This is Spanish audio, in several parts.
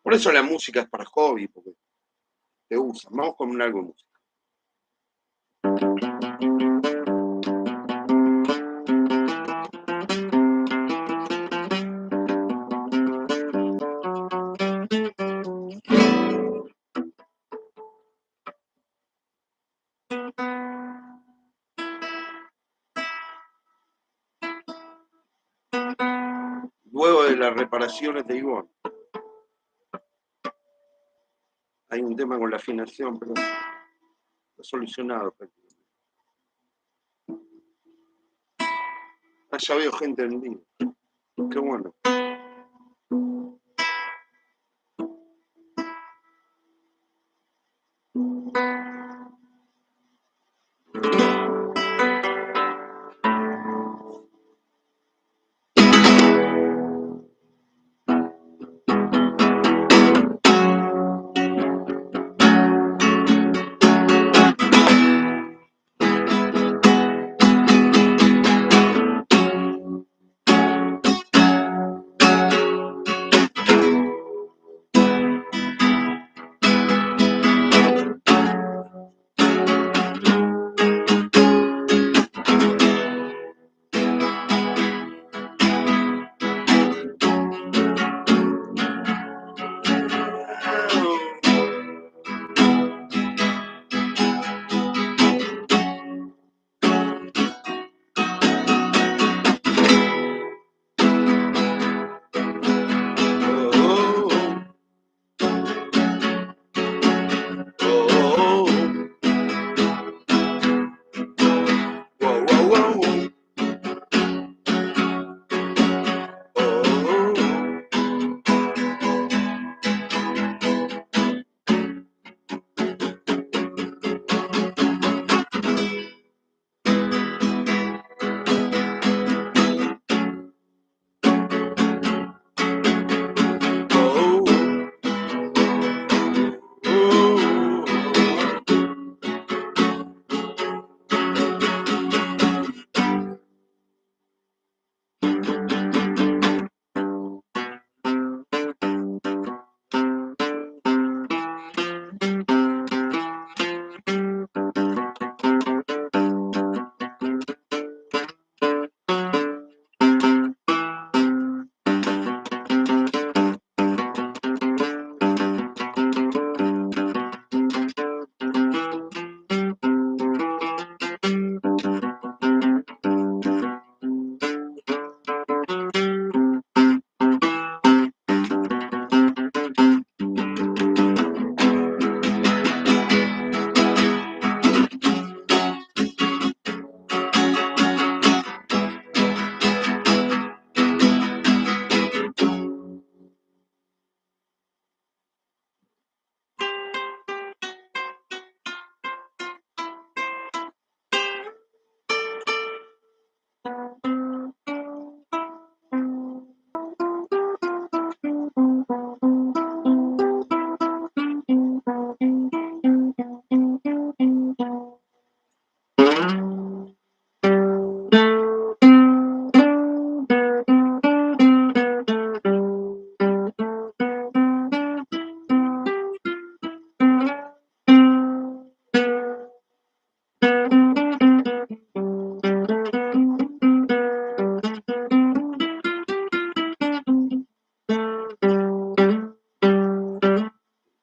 Por eso la música es para hobby, porque te usa. Vamos con algo de música. Luego de las reparaciones de Ivonne. Hay un tema con la afinación, pero está solucionado prácticamente. Ya veo gente en vivo. Qué bueno.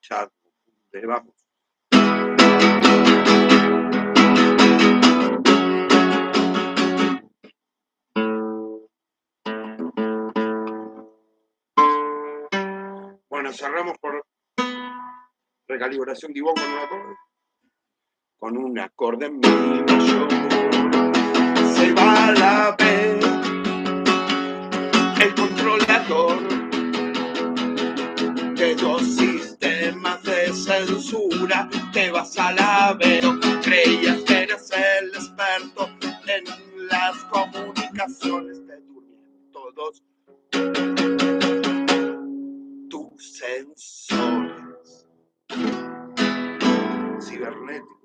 Ya, vamos. Bueno, cerramos por recalibración de Ivonne con un acorde en mi mayor. Se va a la B, el controlador de dos sistemas de censura. Te vas a la B, creías que eras el experto en las comunicaciones, te durmieron todos tus sensores cibernéticos.